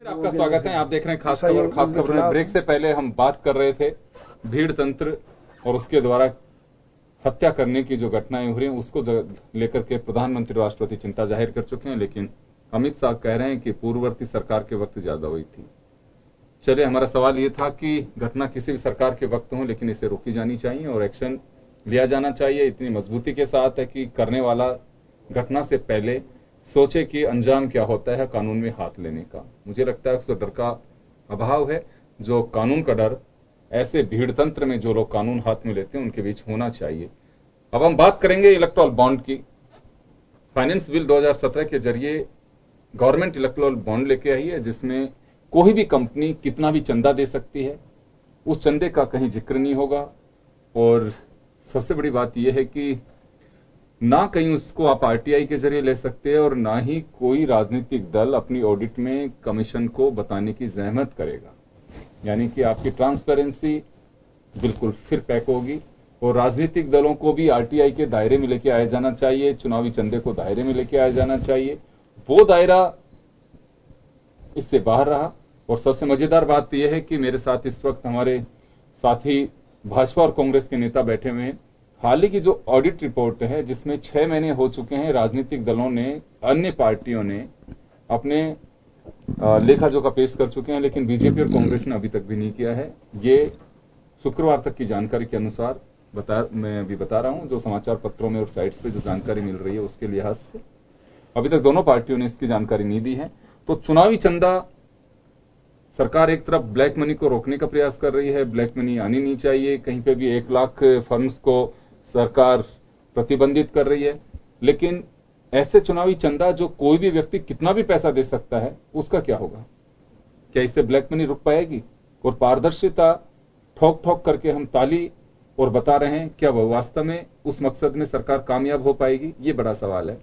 आपका स्वागत है। आप देख रहे हैं खास खबर में। ब्रेक से पहले हम बात कर रहे थे भीड़ तंत्र और उसके द्वारा हत्या करने की जो घटनाएं हो रही हैं उसको लेकर के प्रधानमंत्री राष्ट्रपति चिंता जाहिर कर चुके हैं, लेकिन अमित शाह कह रहे हैं कि पूर्ववर्ती सरकार के वक्त ज्यादा हुई थी। चलिए, हमारा सवाल ये था कि घटना किसी भी सरकार के वक्त हो, लेकिन इसे रोकी जानी चाहिए और एक्शन लिया जाना चाहिए इतनी मजबूती के साथ है कि करने वाला घटना से पहले सोचे कि अंजाम क्या होता है कानून में हाथ लेने का। मुझे लगता है उसको डर का अभाव है। जो कानून का डर ऐसे भीड़ तंत्र में जो लोग कानून हाथ में लेते हैं उनके बीच होना चाहिए। अब हम बात करेंगे इलेक्टोरल बॉन्ड की। फाइनेंस बिल 2017 के जरिए गवर्नमेंट इलेक्टोरल बॉन्ड लेके आई है, जिसमें कोई भी कंपनी कितना भी चंदा दे सकती है, उस चंदे का कहीं जिक्र नहीं होगा। और सबसे बड़ी बात यह है कि ना कहीं उसको आप आरटीआई के जरिए ले सकते हैं और ना ही कोई राजनीतिक दल अपनी ऑडिट में कमीशन को बताने की जहमत करेगा। यानी कि आपकी ट्रांसपेरेंसी बिल्कुल फिर पैक होगी और राजनीतिक दलों को भी आरटीआई के दायरे में लेके आया जाना चाहिए, चुनावी चंदे को दायरे में लेके आया जाना चाहिए। वो दायरा इससे बाहर रहा। और सबसे मजेदार बात यह है कि मेरे साथ इस वक्त हमारे साथी भाजपा और कांग्रेस के नेता बैठे हुए हैं। हाल ही की जो ऑडिट रिपोर्ट है, जिसमें 6 महीने हो चुके हैं, राजनीतिक दलों ने, अन्य पार्टियों ने अपने लेखा जोखा पेश कर चुके हैं, लेकिन बीजेपी और कांग्रेस ने अभी तक भी नहीं किया है। ये शुक्रवार तक की जानकारी के अनुसार मैं अभी बता रहा हूं, जो समाचार पत्रों में और साइट्स पे जो जानकारी मिल रही है उसके लिहाज से अभी तक दोनों पार्टियों ने इसकी जानकारी नहीं दी है। तो चुनावी चंदा, सरकार एक तरफ ब्लैक मनी को रोकने का प्रयास कर रही है, ब्लैक मनी आनी नहीं चाहिए। कहीं पे भी 1 लाख फर्म्स को सरकार प्रतिबंधित कर रही है, लेकिन ऐसे चुनावी चंदा जो कोई भी व्यक्ति कितना भी पैसा दे सकता है, उसका क्या होगा? क्या इससे ब्लैक मनी रुक पाएगी? और पारदर्शिता ठोक ठोक करके हम ताली और बता रहे हैं, क्या वह वास्तव में उस मकसद में सरकार कामयाब हो पाएगी? ये बड़ा सवाल है।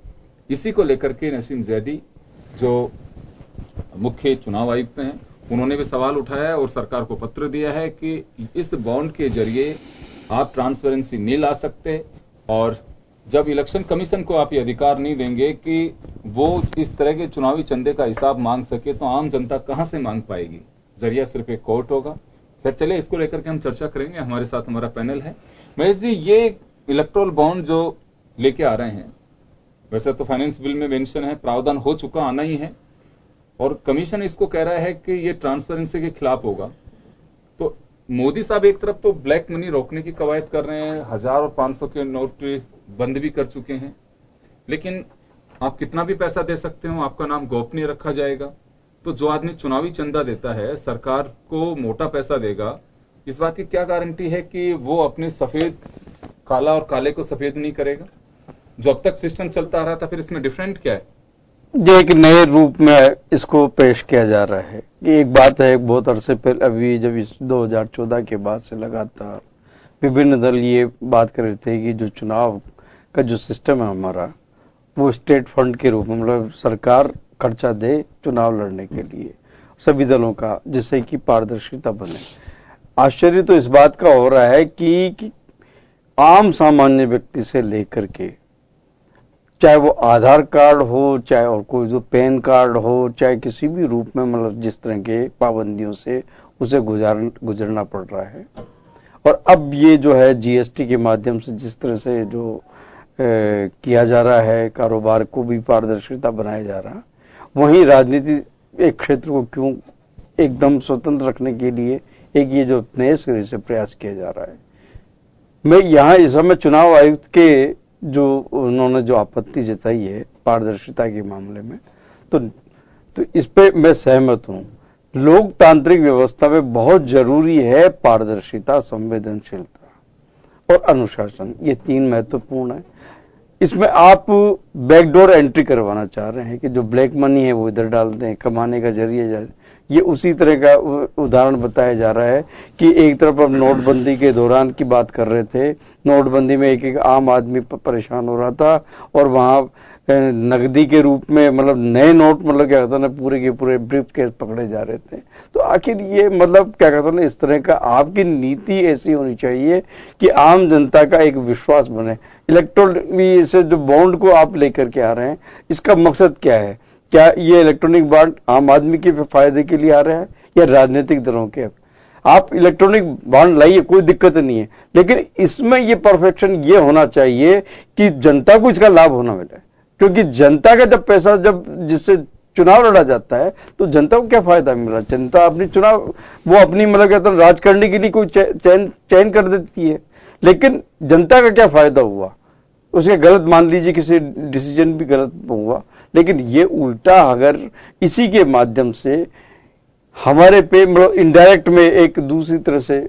इसी को लेकर के नसीम जैदी जो मुख्य चुनाव आयुक्त हैं, उन्होंने भी सवाल उठाया है और सरकार को पत्र दिया है कि इस बॉन्ड के जरिए आप ट्रांसपेरेंसी नहीं ला सकते, और जब इलेक्शन कमीशन को आप ये अधिकार नहीं देंगे कि वो इस तरह के चुनावी चंदे का हिसाब मांग सके, तो आम जनता कहां से मांग पाएगी? जरिया सिर्फ एक कोर्ट होगा। फिर चले, इसको लेकर के हम चर्चा करेंगे। हमारे साथ हमारा पैनल है। महेश जी, ये इलेक्टोरल बॉन्ड जो लेके आ रहे हैं, वैसे तो फाइनेंस बिल में मेंशन है, प्रावधान हो चुका, आना ही है, और कमीशन इसको कह रहा है कि ये ट्रांसपेरेंसी के खिलाफ होगा। तो मोदी साहब एक तरफ तो ब्लैक मनी रोकने की कवायद कर रहे हैं, 1000 और 500 के नोट बंद भी कर चुके हैं, लेकिन आप कितना भी पैसा दे सकते हो, आपका नाम गोपनीय रखा जाएगा। तो जो आदमी चुनावी चंदा देता है, सरकार को मोटा पैसा देगा, इस बात की क्या गारंटी है कि वो अपने सफेद काला और काले को सफेद नहीं करेगा? जो अब तक सिस्टम चलता आ रहा था, फिर इसमें डिफरेंट क्या है? ये एक नए रूप में इसको पेश किया जा रहा है। कि एक बात है, बहुत अरसे पहले, अभी जब इस 2014 के बाद से लगातार विभिन्न दल ये बात कर रहे थे कि जो चुनाव का जो सिस्टम है हमारा, वो स्टेट फंड के रूप में, मतलब सरकार खर्चा दे चुनाव लड़ने के लिए सभी दलों का, जिससे कि पारदर्शिता बने। आश्चर्य तो इस बात का हो रहा है कि आम सामान्य व्यक्ति से लेकर के, चाहे वो आधार कार्ड हो, चाहे और कोई जो पैन कार्ड हो, चाहे किसी भी रूप में, मतलब जिस तरह के पाबंदियों से उसे गुजरना पड़ रहा है। और अब ये जो है जीएसटी के माध्यम से जिस तरह से जो किया जा रहा है, कारोबार को भी पारदर्शिता बनाया जा रहा, वहीं राजनीति एक क्षेत्र को क्यों एकदम स्वतंत्र रखने के लिए एक ये जो नए सिरे से प्रयास किया जा रहा है। मैं यहाँ इस समय चुनाव आयुक्त के जो उन्होंने जो आपत्ति जताई है पारदर्शिता के मामले में, तो इस पे मैं सहमत हूं। लोकतांत्रिक व्यवस्था में बहुत जरूरी है पारदर्शिता, संवेदनशीलता और अनुशासन। ये 3 महत्वपूर्ण है। इसमें आप बैकडोर एंट्री करवाना चाह रहे हैं कि जो ब्लैक मनी है वो इधर डाल दें, कमाने का जरिए। ये उसी तरह का उदाहरण बताया जा रहा है कि एक तरफ हम नोटबंदी के दौरान की बात कर रहे थे, नोटबंदी में एक आम आदमी परेशान हो रहा था और वहां नकदी के रूप में, मतलब नए नोट, मतलब क्या कहते हैं ना, पूरे के पूरे ब्रीफ केस पकड़े जा रहे थे। तो आखिर ये, मतलब क्या कहते हैं ना, इस तरह का आपकी नीति ऐसी होनी चाहिए कि आम जनता का एक विश्वास बने। इलेक्टोरल से जो बॉन्ड को आप लेकर के आ रहे हैं, इसका मकसद क्या है क्या ये इलेक्ट्रॉनिक बॉन्ड आम आदमी के फायदे के लिए आ रहा है या राजनीतिक दलों के? आप इलेक्ट्रॉनिक बॉन्ड लाइए, कोई दिक्कत नहीं है, लेकिन इसमें ये परफेक्शन ये होना चाहिए कि जनता को इसका लाभ होना मिले, क्योंकि जनता का जब पैसा जब जिससे चुनाव लड़ा जाता है तो जनता को क्या फायदा मिल रहा है? जनता अपनी चुनाव वो अपनी मतलब कहते हैं राज करने के लिए कोई चयन कर देती है, लेकिन जनता का क्या फायदा हुआ? उसके गलत मान लीजिए किसी डिसीजन भी गलत हुआ, लेकिन ये उल्टा अगर इसी के माध्यम से हमारे पे मतलब इनडायरेक्ट में एक दूसरी तरह से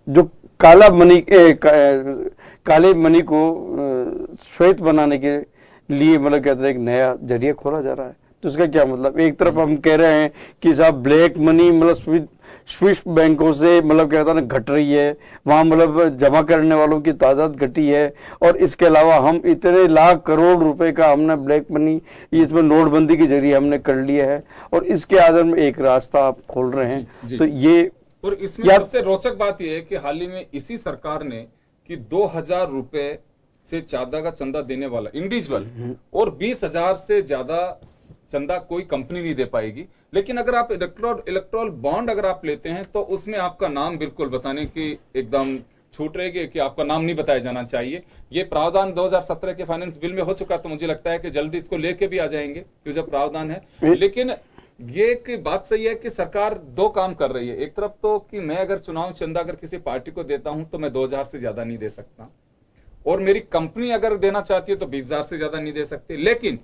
जो काला मनी काले मनी को श्वेत बनाने के लिए मतलब कहते हैं एक नया जरिया खोला जा रहा है। तो इसका क्या मतलब? एक तरफ हम कह रहे हैं कि साहब ब्लैक मनी मतलब स्विस बैंकों से मतलब कहता है घट रही है, वहां मतलब जमा करने वालों की तादाद घटी है, और इसके अलावा हम इतने लाख करोड़ रुपए का हमने ब्लैक मनी इसमें नोटबंदी के जरिए हमने कर लिया है, और इसके आधार में एक रास्ता आप खोल रहे हैं। जी, जी। तो ये और इसमें सबसे रोचक बात यह है कि हाल ही में इसी सरकार ने कि 2000 रुपए से ज्यादा का चंदा देने वाला इंडिविजुअल और 20,000 से ज्यादा चंदा कोई कंपनी नहीं दे पाएगी, लेकिन अगर आप इलेक्ट्रोल बॉन्ड अगर आप लेते हैं तो उसमें आपका नाम बिल्कुल बताने की एकदम छूट रहेगी कि आपका नाम नहीं बताया जाना चाहिए। ये प्रावधान 2017 के फाइनेंस बिल में हो चुका, तो मुझे लगता है कि जल्दी इसको लेके भी आ जाएंगे कि जब प्रावधान है। लेकिन ये एक बात सही है कि सरकार दो काम कर रही है। एक तरफ तो कि मैं अगर चुनाव चंदा अगर किसी पार्टी को देता हूं तो मैं 2000 से ज्यादा नहीं दे सकता, और मेरी कंपनी अगर देना चाहती है तो 20,000 से ज्यादा नहीं दे सकती। लेकिन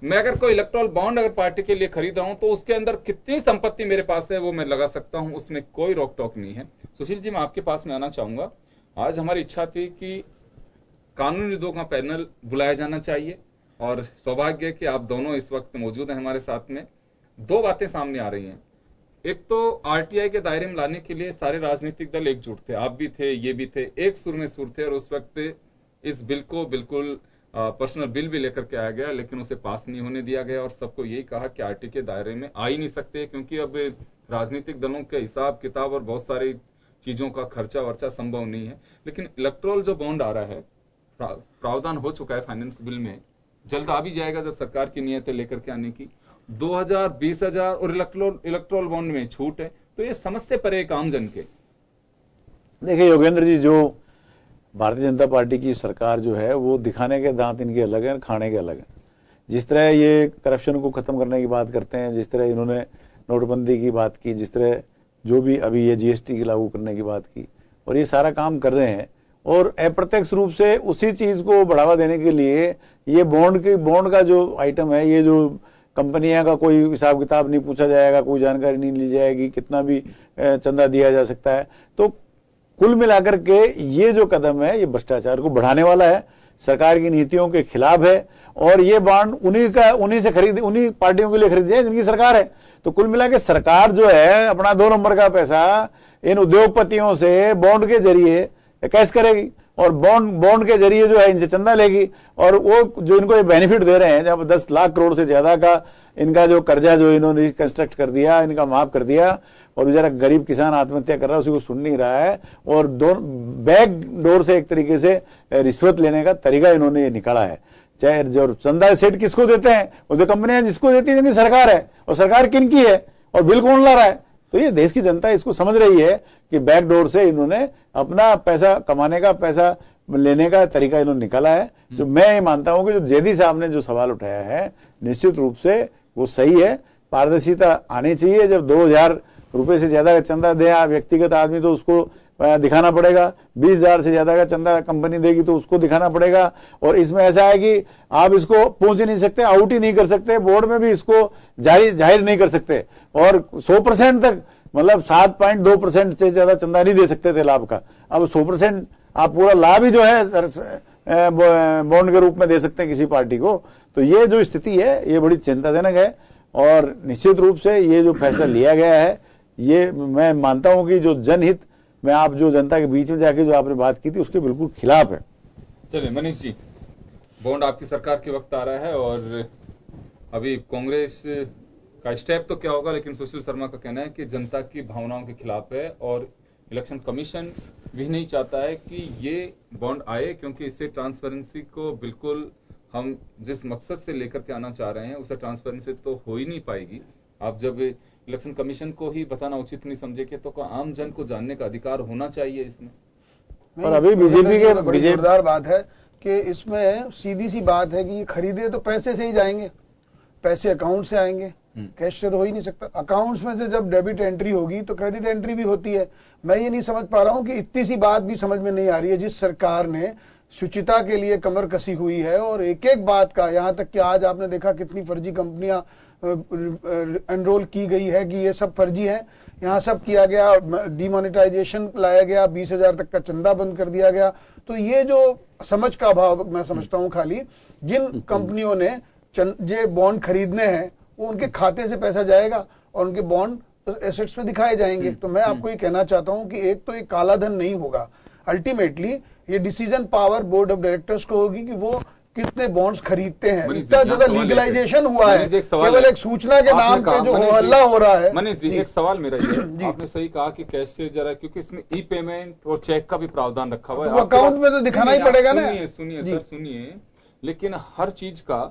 मैं अगर कोई इलेक्ट्रोल बॉन्ड अगर पार्टी के लिए खरीद रहा हूं तो उसके अंदर कितनी संपत्ति मेरे पास है वो मैं लगा सकता हूं, उसमें कोई रोक टोक नहीं है। सुशील जी, मैं आपके पास में आना चाहूंगा। आज हमारी इच्छा थी कि कानूनीविदों का पैनल बुलाया जाना चाहिए, और सौभाग्य है कि आप दोनों इस वक्त मौजूद हैं हमारे साथ में। दो बातें सामने आ रही हैं। एक तो आरटीआई के दायरे में लाने के लिए सारे राजनीतिक दल एकजुट थे, आप भी थे, ये भी थे, एक सुर में सुर थे, और उस वक्त इस बिल को बिल्कुल पर्सनल बिल भी लेकर के आया गया, लेकिन उसे पास नहीं होने दिया गया, और सबको यही कहा कि आरटी के दायरे में आ ही नहीं सकते, क्योंकि अब राजनीतिक दलों के हिसाब किताब और बहुत सारी चीजों का खर्चा वर्चा संभव नहीं है। लेकिन इलेक्ट्रोल जो बॉन्ड आ रहा है, प्रावधान हो चुका है फाइनेंस बिल में, जल्द आ भी जाएगा जब सरकार की नीयत है लेकर के आने की। 2000, 20,000 और इलेक्ट्रोल बॉन्ड में छूट है, तो ये समस्या पर एक आम जन के। देखिए योगेंद्र जी, जो भारतीय जनता पार्टी की सरकार जो है वो दिखाने के दांत इनके अलग हैं, खाने के अलग हैं। जिस तरह ये करप्शन को खत्म करने की बात करते हैं, जिस तरह इन्होंने नोटबंदी की बात की, जिस तरह जो भी अभी ये जीएसटी की लागू करने की बात की, और ये सारा काम कर रहे हैं, और अप्रत्यक्ष रूप से उसी चीज को बढ़ावा देने के लिए ये बॉन्ड का जो आइटम है, ये जो कंपनियां का कोई हिसाब किताब नहीं पूछा जाएगा, कोई जानकारी नहीं ली जाएगी, कितना भी चंदा दिया जा सकता है। तो कुल मिलाकर के ये जो कदम है ये भ्रष्टाचार को बढ़ाने वाला है, सरकार की नीतियों के खिलाफ है, और ये बॉन्ड उन्हीं पार्टियों के लिए खरीदे हैं जिनकी सरकार है। तो कुल मिलाकर सरकार जो है अपना 2 नंबर का पैसा इन उद्योगपतियों से बॉन्ड के जरिए कैश करेगी, और बॉन्ड के जरिए जो है इनसे चंदा लेगी, और वो जो इनको ये बेनिफिट दे रहे हैं, जब 10 लाख करोड़ से ज्यादा का इनका जो कर्जा जो इन्होंने कंस्ट्रक्ट कर दिया, इनका माफ कर दिया, और बेचारा गरीब किसान आत्महत्या कर रहा है, उसी को सुन नहीं रहा है, और बैक डोर से एक तरीके से रिश्वत लेने का तरीका इन्होंने ये निकाला है। चाहे जो चंदा सेट किसको देते हैं, वो जो कंपनियां जिसको देती है जिनकी सरकार है, और सरकार किनकी है, और बिल कौन ला रहा है। तो ये देश की जनता इसको समझ रही है कि बैक डोर से इन्होंने अपना पैसा कमाने का, पैसा लेने का तरीका इन्होंने निकाला है। जो मैं ये मानता हूं कि जो जेदी साहब ने जो सवाल उठाया है, निश्चित रूप से वो सही है। पारदर्शिता आनी चाहिए। जब 2000 रुपए से ज्यादा का चंदा दे व्यक्तिगत आदमी तो उसको दिखाना पड़ेगा, 20,000 से ज्यादा का चंदा कंपनी देगी तो उसको दिखाना पड़ेगा। और इसमें ऐसा है कि आप इसको पहुंच ही नहीं सकते, आउट ही नहीं कर सकते, बोर्ड में भी इसको जाहिर नहीं कर सकते, और 100% तक मतलब 7.2% से ज्यादा चंदा नहीं दे सकते थे लाभ का। अब 100% आप पूरा लाभ ही जो है बॉन्ड के रूप में दे सकते हैं किसी पार्टी को। तो ये जो स्थिति है ये बड़ी चिंताजनक है, और निश्चित रूप से ये जो फैसला लिया गया है ये मैं मानता हूं कि जो जनहित में आप जो जनता के बीच में जाके जो आपने बात की थी उसके बिल्कुल खिलाफ है। चलिए मनीष जी, बॉन्ड आपकी सरकार के वक्त आ रहा है, और अभी कांग्रेस का स्टेप तो क्या होगा, लेकिन सुशील शर्मा का कहना है कि जनता की भावनाओं के खिलाफ है, और इलेक्शन कमीशन भी नहीं चाहता है कि ये बॉन्ड आए, क्योंकि इससे ट्रांसपेरेंसी को बिल्कुल हम जिस मकसद से लेकर के आना चाह रहे हैं उसे ट्रांसपेरेंसी तो हो ही नहीं पाएगी। आप जब इलेक्शन कमीशन को ही बताना उचित नहीं समझे कि तो आम जन को जानने का अधिकार होना चाहिए इसमें। और अभी बीजेपी के बड़ी जोरदार बात है कि इसमें सीधी सी बात है कि ये खरीदे तो पैसे से ही जाएंगे, पैसे अकाउंट से आएंगे, कैश से तो हो ही नहीं सकता। अकाउंट्स में से जब डेबिट एंट्री होगी तो क्रेडिट एंट्री भी होती है। मैं ये नहीं समझ पा रहा हूं कि इतनी सी बात भी समझ में नहीं आ रही है। जिस सरकार ने शुचिता के लिए कमर कसी हुई है और एक एक बात का, यहां तक कि आज आपने देखा कितनी फर्जी कंपनियां एनरोल की गई है कि ये सब फर्जी है, यहाँ सब किया गया, डिमोनेटाइजेशन लाया गया, 20,000 तक का चंदा बंद कर दिया गया। तो ये जो समझ का अभाव मैं समझता हूं, खाली जिन कंपनियों ने जे बॉन्ड खरीदने हैं वो उनके खाते से पैसा जाएगा और उनके बॉन्ड एसेट्स में दिखाए जाएंगे। तो मैं आपको ये कहना चाहता हूं कि एक तो ये काला धन नहीं होगा, अल्टीमेटली ये decision power board of directors को होगी कि वो कितने बॉन्ड्स खरीदते हैं। इतना ज्यादा लीगलाइजेशन हुआ है, केवल एक सूचना के नाम पे जो हल्ला हो रहा है। मनीष जी, एक सवाल मेरा ये, आपने सही कहा कि कैश से जरा, क्योंकि इसमें ई पेमेंट और चेक का भी प्रावधान रखा हुआ है, तो अकाउंट में तो दिखाना ही पड़ेगा ना। सुनिए सर, सुनिए, लेकिन हर चीज का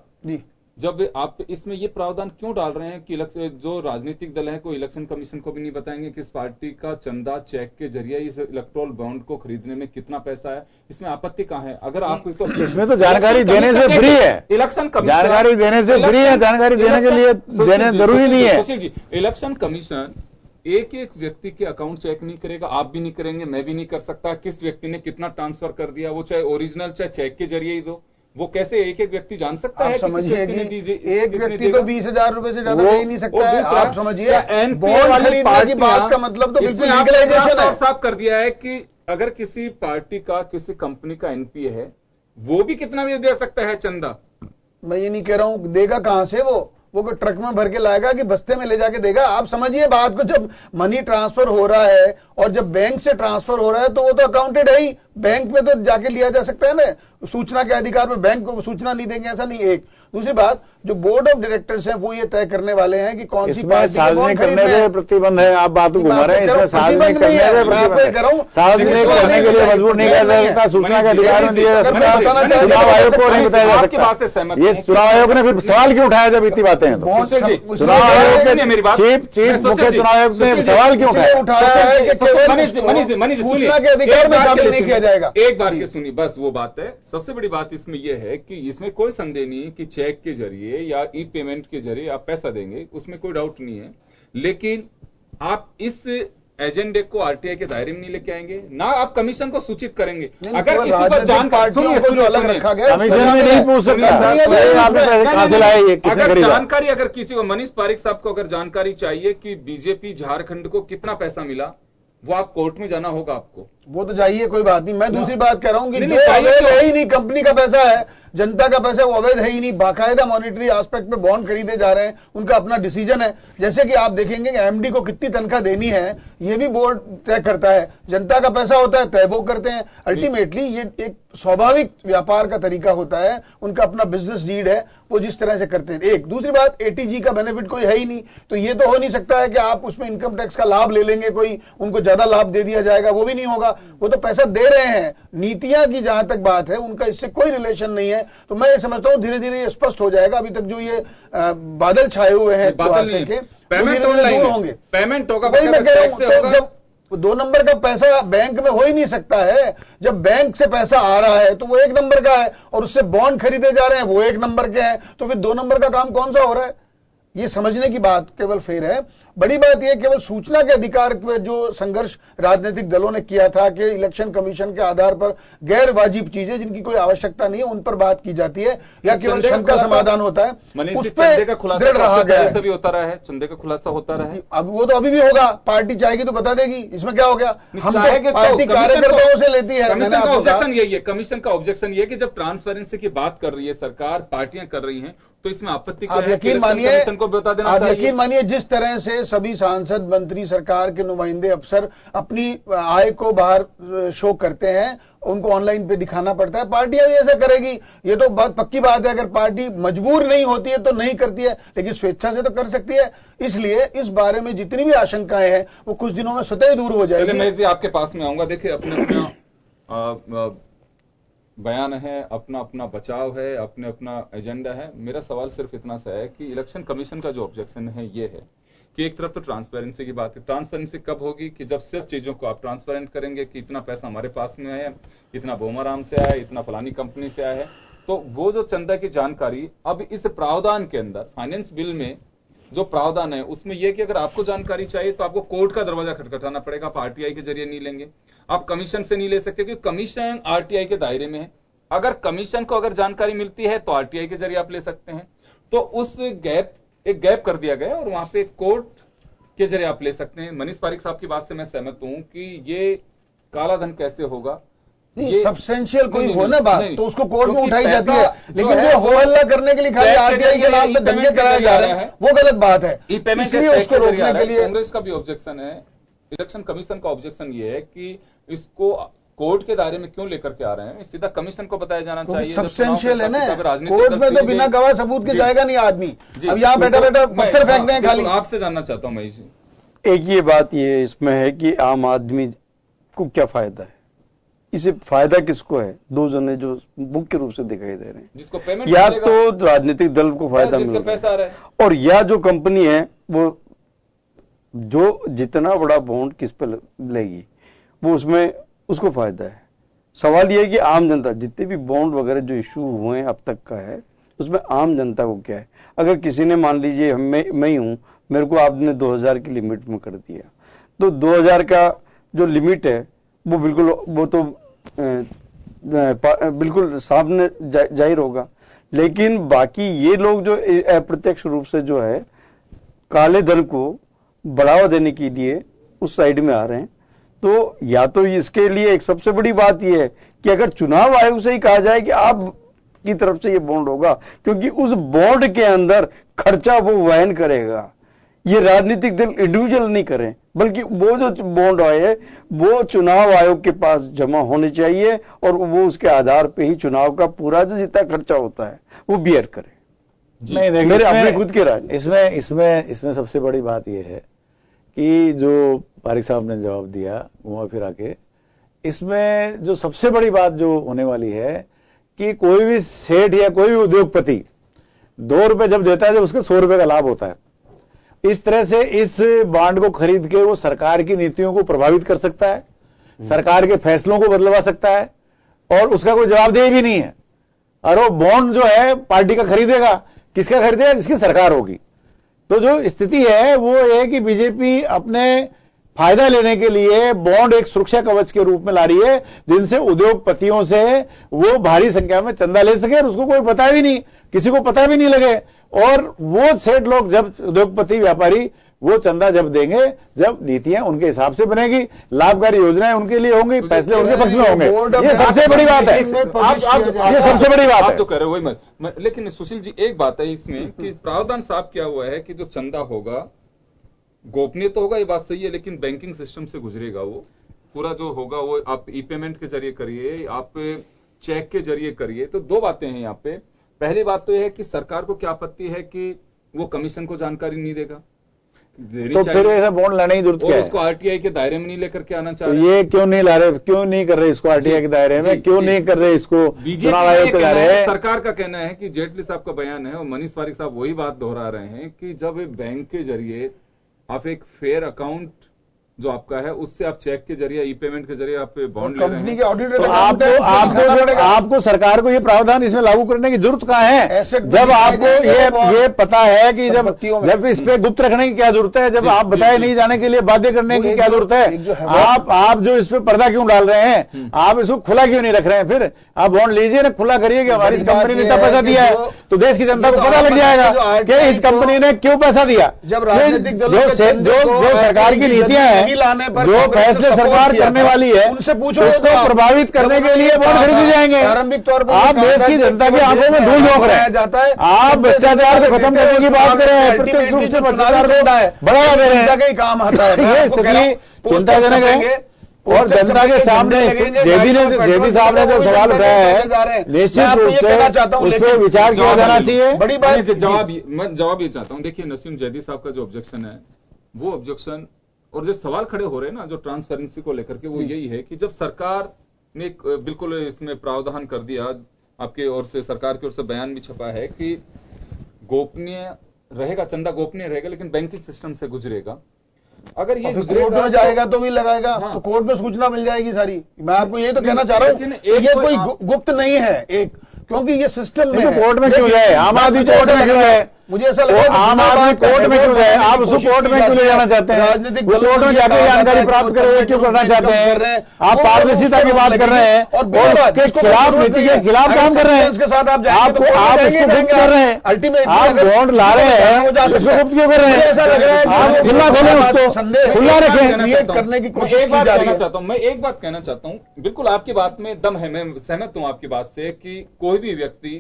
जब आप इसमें ये प्रावधान क्यों डाल रहे हैं कि जो राजनीतिक दल है को इलेक्शन कमीशन को भी नहीं बताएंगे कि इस पार्टी का चंदा चेक के जरिए इस इलेक्टोरल बॉन्ड को खरीदने में कितना पैसा है? इसमें आपत्ति कहां है? अगर आप तो इसमें तो जानकारी देने से फ्री है, इलेक्शन कमीशन जानकारी देने से फ्री है, जानकारी देने के लिए देने जरूरी नहीं है। सुशील जी, इलेक्शन कमीशन एक एक व्यक्ति के अकाउंट चेक नहीं करेगा, आप भी नहीं करेंगे, मैं भी नहीं कर सकता। किस व्यक्ति ने कितना ट्रांसफर कर दिया, वो चाहे ओरिजिनल चाहे चेक के जरिए ही दो, वो कैसे एक एक व्यक्ति जान सकता है? समझिए कि एक व्यक्ति तो 20,000 रुपए से ज्यादा दे ही नहीं सकता है। आप समझिए बॉन्ड खरीदने की बात का मतलब तो बिल्कुल लीगलाइजेशन है। साफ कर दिया है कि अगर किसी पार्टी का किसी कंपनी का एनपीए है, वो भी कितना भी दे सकता है चंदा। मैं ये नहीं कह रहा हूं देगा कहां से, वो कोई ट्रक में भर के लाएगा कि बस्ते में ले जाके देगा। आप समझिए बात को, जब मनी ट्रांसफर हो रहा है और जब बैंक से ट्रांसफर हो रहा है तो वो तो अकाउंटेड है ही, बैंक में तो जाके लिया जा सकता है ना। सूचना के अधिकार में बैंक को सूचना नहीं देंगे ऐसा नहीं। एक दूसरी बात, जो बोर्ड ऑफ डायरेक्टर्स हैं वो ये तय करने वाले हैं कि कौन सी पार्टी सार्वजनिक करने पे प्रतिबंध है। आप बात को घुमा रहे हैं, इसमें सार्वजनिक करने के लिए मजबूर नहीं किया जा सकता, सूचना का अधिकार नहीं दिया जा सकता, चुनाव आयोग को नहीं बताया जा सकता। ये चुनाव आयोग ने फिर सवाल क्यों उठाया जब इतनी बातें हैं? चुनाव आयोग ने चीफ मुख्य चुनाव आयोग ने सवाल क्यों उठाया है कि सूचना के अधिकार में शामिल नहीं किया जाएगा? एक बार के सुनिए, बस वो बात है। सबसे बड़ी बात इसमें यह है कि इसमें कोई संदेह नहीं कि चेक के जरिए या ई पेमेंट के जरिए आप पैसा देंगे, उसमें कोई डाउट नहीं है। लेकिन आप इस एजेंडे को आरटीआई के दायरे में नहीं लेके आएंगे, ना आप कमीशन को सूचित करेंगे। अगर किसी को जानकारी अलग रखा गया, कमीशन में नहीं पूछ सकता, अगर जानकारी, अगर किसी को, मनीष पारिक साहब को अगर जानकारी चाहिए कि बीजेपी झारखंड को कितना पैसा मिला, वो आप कोर्ट में जाना होगा आपको। वो तो जाइए, कोई बात नहीं। मैं दूसरी बात कह रहा हूं कि जो अवैध है ही नहीं, कंपनी का पैसा है, जनता का पैसा, वो अवैध है ही नहीं। बाकायदा मॉनिटरी एस्पेक्ट में बॉन्ड खरीदे जा रहे हैं, उनका अपना डिसीजन है। जैसे कि आप देखेंगे कि एमडी को कितनी तनख्वाह देनी है ये भी बोर्ड तय करता है, जनता का पैसा होता है, तय वो करते हैं। अल्टीमेटली ये एक स्वाभाविक व्यापार का तरीका होता है, उनका अपना बिजनेस डीड है, वो जिस तरह से करते हैं। एक दूसरी बात, एटीजी का बेनिफिट कोई है ही नहीं, तो ये तो हो नहीं सकता है कि आप उसमें इनकम टैक्स का लाभ ले लेंगे, कोई उनको ज्यादा लाभ दे दिया जाएगा, वो भी नहीं होगा। वो तो पैसा दे रहे हैं। नीतियां की जहां तक बात है, उनका इससे कोई रिलेशन नहीं है। तो मैं ये समझता हूं धीरे धीरे ये स्पष्ट हो जाएगा। अभी तक जो ये बादल छाए हुए हैं बादल के, पेमेंट दूर होंगे, पेमेंट होगा। वही मैं कह रहा हूं, जब 2 नंबर का पैसा बैंक में हो ही नहीं सकता है। जब बैंक से पैसा आ रहा है तो वो 1 नंबर का है, और उससे बॉन्ड खरीदे जा रहे हैं वो 1 नंबर के हैं, तो फिर 2 नंबर का काम कौन सा हो रहा है? ये समझने की बात केवल फेर है। बड़ी बात यह केवल सूचना के अधिकार पे जो संघर्ष राजनीतिक दलों ने किया था कि इलेक्शन कमीशन के आधार पर गैर वाजिब चीजें जिनकी कोई आवश्यकता नहीं है उन पर बात की जाती है, या केवल शंका समाधान होता है, उस पर दृढ़ रहा गया है। भी होता रहा है, चंदे का खुलासा होता रहा है। अब वो तो अभी भी होगा, पार्टी चाहेगी तो बता देगी, इसमें क्या हो गया? हम तो पार्टी कार्यकर्ताओं से लेती है। कमीशन का ऑब्जेक्शन यही है, कमीशन का ऑब्जेक्शन ये है कि जब ट्रांसपेरेंसी की बात कर रही है सरकार, पार्टियां कर रही हैं, तो इसमें आपत्ति क्या है? यकीन मानिए, आप यकीन मानिए, जिस तरह से सभी सांसद, मंत्री, सरकार के नुमाइंदे, अफसर अपनी आय को बाहर शो करते हैं, उनको ऑनलाइन पे दिखाना पड़ता है, पार्टियां भी ऐसा करेगी। ये तो बात पक्की बात है। अगर पार्टी मजबूर नहीं होती है तो नहीं करती है, लेकिन स्वेच्छा से तो कर सकती है। इसलिए इस बारे में जितनी भी आशंकाएं हैं वो कुछ दिनों में स्वतः ही दूर हो जाएगी। मैं जी आपके पास में आऊंगा। देखिए, अपने बयान है, अपना अपना बचाव है, अपने अपना एजेंडा है। मेरा सवाल सिर्फ इतना सा है कि इलेक्शन कमीशन का जो ऑब्जेक्शन है ये है कि एक तरफ तो ट्रांसपेरेंसी की बात है। ट्रांसपेरेंसी कब होगी कि जब सिर्फ चीजों को आप ट्रांसपेरेंट करेंगे कि इतना पैसा हमारे पास में है, इतना बोमाराम से आया, इतना फलानी कंपनी से आया है, तो वो जो चंदा की जानकारी अब इस प्रावधान के अंदर फाइनेंस बिल में जो प्रावधान है उसमें यह कि अगर आपको जानकारी चाहिए तो आपको कोर्ट का दरवाजा खटखटाना पड़ेगा। आप आरटीआई के जरिए नहीं लेंगे, आप कमीशन से नहीं ले सकते क्योंकि कमीशन आरटीआई के दायरे में है। अगर कमीशन को अगर जानकारी मिलती है तो आरटीआई के जरिए आप ले सकते हैं। तो उस एक गैप कर दिया गया और वहां पे कोर्ट के जरिए आप ले सकते हैं। मनीष पारिक साहब की बात से मैं सहमत हूं कि ये काला धन कैसे होगा, नहीं सब्सटेंशियल कोई हो ना बात तो उसको कोर्ट में उठाई जाती है, लेकिन जो हो हल्ला करने के लिए खाली आरटीआई के नाम पे दंगे कराए जा रहे हैं वो गलत बात है। इसलिए उसको रोकने के लिए कांग्रेस का भी ऑब्जेक्शन है, इलेक्शन कमीशन का ऑब्जेक्शन ये है कि इसको कोर्ट के दायरे में क्यों लेकर के आ रहे हैं, सीधा कमीशन को बताया जाना चाहिए। सब्सटेंशियल है ना, कोर्ट में तो बिना गवाह सबूत के जाएगा नहीं आदमी। अब यहाँ बैठा बैठा पत्थर फेंकते हैं खाली। आपसे जानना चाहता हूं मैं इसे, एक ये बात ये इसमें है कि आम आदमी को क्या फायदा है, इसे फायदा किसको है? दो जने जो मुख्य रूप से दिखाई दे रहे हैं, जिसको पेमेंट या तो राजनीतिक दल को फायदा मिल रहा है और या जो कंपनी है वो जो जितना बड़ा बॉन्ड किस पे लेगी वो उसमें उसको फायदा है। सवाल यह है कि आम जनता, जितने भी बॉन्ड वगैरह जो इशू हुए हैं अब तक का है, उसमें आम जनता को क्या है? अगर किसी ने मान लीजिए मैं ही हूं, मेरे को आपने 2000 की लिमिट में कर दिया, तो 2000 का जो लिमिट है वो बिल्कुल वो तो बिल्कुल सामने जाहिर होगा। लेकिन बाकी ये लोग जो अप्रत्यक्ष रूप से जो है काले धन को बढ़ावा देने के लिए उस साइड में आ रहे हैं, तो या तो इसके लिए एक सबसे बड़ी बात यह है कि अगर चुनाव आयोग से ही कहा जाए कि आप की तरफ से ये बॉन्ड होगा, क्योंकि उस बॉन्ड के अंदर खर्चा वो वहन करेगा, ये राजनीतिक दल इंडिविजुअल नहीं करें, बल्कि वो जो बॉन्ड आए वो चुनाव आयोग के पास जमा होने चाहिए और वो उसके आधार पे ही चुनाव का पूरा जो जितना खर्चा होता है वो बियर करे। नहीं देखिए, मेरे अपने खुद के राय इसमें सबसे बड़ी बात यह है कि जो पारिक साहब ने जवाब दिया घुमा फिरा के, इसमें जो सबसे बड़ी बात जो होने वाली है कि कोई भी सेठ या कोई भी उद्योगपति 2 रुपए जब देता है जब उसके 100 रुपए का लाभ होता है। इस तरह से इस बॉन्ड को खरीद के वो सरकार की नीतियों को प्रभावित कर सकता है, सरकार के फैसलों को बदलवा सकता है और उसका कोई जवाबदेही भी नहीं है। और वो बॉन्ड जो है पार्टी का खरीदेगा, किसका खरीदेगा? जिसकी सरकार होगी। तो जो स्थिति है वो है कि बीजेपी अपने फायदा लेने के लिए बॉन्ड एक सुरक्षा कवच के रूप में ला रही है, जिनसे उद्योगपतियों से वो भारी संख्या में चंदा ले सके और उसको कोई पता भी नहीं, किसी को पता भी नहीं लगे। और वो सेठ लोग जब उद्योगपति व्यापारी वो चंदा जब देंगे, जब नीतियां उनके हिसाब से बनेगी, लाभकारी योजनाएं उनके लिए होंगी, फैसले उनके पक्ष में होंगे। ये सबसे बड़ी बात है, ये सबसे बड़ी बात है। आप तो कह रहे हो वही मत, लेकिन सुशील जी एक बात है इसमें कि प्रावधान साफ किया हुआ है कि जो चंदा होगा गोपनीय तो होगा, ये बात सही है, लेकिन बैंकिंग सिस्टम से गुजरेगा। वो पूरा जो होगा वो आप ई पेमेंट के जरिए करिए, आप चेक के जरिए करिए। तो 2 बातें हैं यहाँ पे। पहली बात तो यह है कि सरकार को क्या आपत्ति है कि वो कमीशन को जानकारी नहीं देगा, तो फिर ऐसा बॉन्ड लाने की जरूरत क्या है? उसको आरटीआई के दायरे में नहीं लेकर के आना चाहिए। तो ये क्यों नहीं ला रहे, क्यों नहीं कर रहे इसको आरटीआई के दायरे में, क्यों नहीं कर रहे इसको चुनाव आयोग के दायरे में? सरकार का कहना है कि जेटली साहब का बयान है और मनीष पारिक साहब वही बात दोहरा रहे हैं कि जब बैंक के जरिए आप एक फेयर अकाउंट जो आपका है उससे आप चेक के जरिए ई पेमेंट के जरिए आप बॉन्ड ले रहे हैं, कंपनी के ऑडिटर तो आपको सरकार को ये प्रावधान इसमें लागू करने की जरूरत कहाँ है? जब आपको ये पता है कि जब इस पे गुप्त रखने की क्या जरूरत है, जब आप बताए नहीं जाने के लिए बाध्य करने की क्या जरूरत है? आप जो इस पे पर्दा क्यों डाल रहे हैं? आप इसको खुला क्यों नहीं रख रहे हैं? फिर आप बॉन्ड लीजिए ना, खुला करिए कि हमारी इस कंपनी ने इतना पैसा दिया है, तो देश की जनता को पता लग जाएगा कि इस कंपनी ने क्यों पैसा दिया। जो सरकार की नीतियां हैं, जो फैसले सरकार करने वाली है, उनसे पूछो, उसको प्रभावित करने के लिए वोट खरीदे जाएंगे। प्रारंभिक तौर पर आप देश की जनता की आंखों में धूल झोंक रहे हैं। आप भ्रष्टाचार को खत्म करने की बात कर रहे हैं, प्रत्यक्ष रूप से भ्रष्टाचार को बढ़ावा दे रहे हैं। काम आता है ये स्थिति चिंताजनक है और जनता के सामने जेदी साहब ने जो सवाल उठाया है, निश्चित रूप से उस पर विचार किया जाना चाहिए। बड़ी बात जवाब ये चाहता हूं। देखिए नसीम जैदी साहब का जो ऑब्जेक्शन है वो ऑब्जेक्शन और जो सवाल खड़े हो रहे हैं ना जो ट्रांसपेरेंसी को लेकर के, वो यही है कि जब सरकार ने एक बिल्कुल इसमें प्रावधान कर दिया, आपके ओर से, सरकार की ओर से बयान भी छपा है कि गोपनीय रहेगा, चंदा गोपनीय रहेगा, लेकिन बैंकिंग सिस्टम से गुजरेगा। अगर ये कोर्ट में जाएगा तो भी लगाएगा, हाँ। तो कोर्ट में सूचना मिल जाएगी सारी। मैं आपको ये तो कहना चाह रहा हूँ, ये कोई गुप्त नहीं है एक, क्योंकि ये सिस्टम में कोर्ट में क्यों जाए? आम आदमी कोर्ट में क्यों जाए? मुझे ऐसा लगता है आम आदमी कोर्ट में क्यों जाए? आप उसको कोर्ट में क्यों ले जाना चाहते हैं? राजनीतिक वो कोर्ट में जाकर जानकारी प्राप्त करे क्यों करना चाहते हैं? आप पारदर्शिता की बात कर रहे हैं और उसके खिलाफ, नीति के खिलाफ काम कर रहे हैं। उसके साथ आप आप उसको गुप्त कर रहे हैं, अल्टीमेटली आप बॉन्ड ला रहे हैं, उसको गुप्त क्यों कर रहे हैं? ऐसा लग रहा है आप खुला खोलें, उसको संदेह खुला रखें। क्रिएट करने की कोशिश की जा रही है। मैं एक बात कहना चाहता हूं, बिल्कुल आपकी बात में दम है, मैं सहमत हूं आपकी बात से कि कोई भी व्यक्ति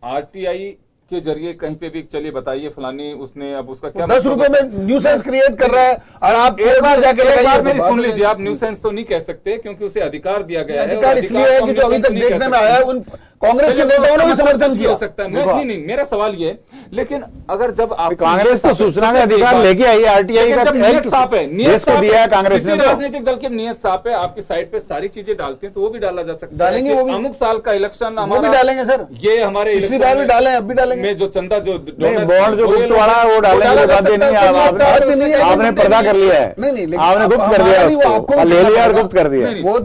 आरटीआई के जरिए कहीं पे भी चलिए बताइए फलानी उसने, अब उसका क्या 10 रुपए में न्यूसेंस क्रिएट कर रहा है और आप एक बार जाके मेरी सुन लीजिए, आप न्यूसेंस तो नहीं कह सकते क्योंकि उसे अधिकार दिया गया है। अधिकार इसलिए है कि जो अभी तक देखने में आया है उन कांग्रेस के नेताओं ने भी समर्थन किया। हो सकता है, नहीं, मेरा सवाल ये, लेकिन अगर जब आप कांग्रेस तो सूचना का अधिकार लेके आई है, आरटीआई का नियत साफ है, देश को दिया है कांग्रेस ने। राजनीतिक दल की नियत साफ है, आपकी साइड पे सारी चीजें डालते हैं तो वो भी डाला जा सकता है। डालेंगे वो भी, अमुक साल का इलेक्शन वो भी डालेंगे सर, ये हमारे पिछली बार भी डाले, अब भी डालेंगे। में जो चंदा जो बॉन्ड जो गुप्त वाला है वो डालने की बात नहीं है, आपने पर्दा कर लिया है। नहीं, आपने गुप्त कर दिया, उसको ले लिया और गुप्त कर दिया। वो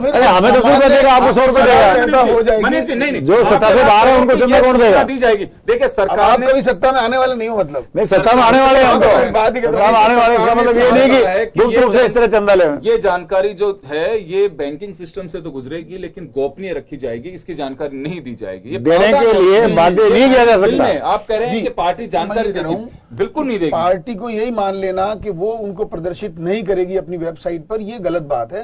फिर हमें तो 100 रुपए देगा, आपको 100 रुपए देगा, हो जाएगी। नहीं, जो सत्ता से बाहर है उनको चंदा कौन देगा? दी जाएगी। देखिए सरकार आप कभी सत्ता में आने वाले नहीं हो, मतलब नहीं, सत्ता में आने वाले हैं हम तो, सत्ता में आने वाले, इसका मतलब ये नहीं कि गुप्त रूप से इस तरह चंदा ले। ये जानकारी जो है ये बैंकिंग सिस्टम से तो गुजरेगी लेकिन गोपनीय रखी जाएगी, इसकी जानकारी नहीं दी जाएगी। देने के लिए बाध्य नहीं किया जा सकता। आप कह रहे हैं कि पार्टी जानकारी देगी, बिल्कुल नहीं देगी। पार्टी को यही मान लेना कि वो उनको प्रदर्शित नहीं करेगी अपनी वेबसाइट पर, ये गलत बात है।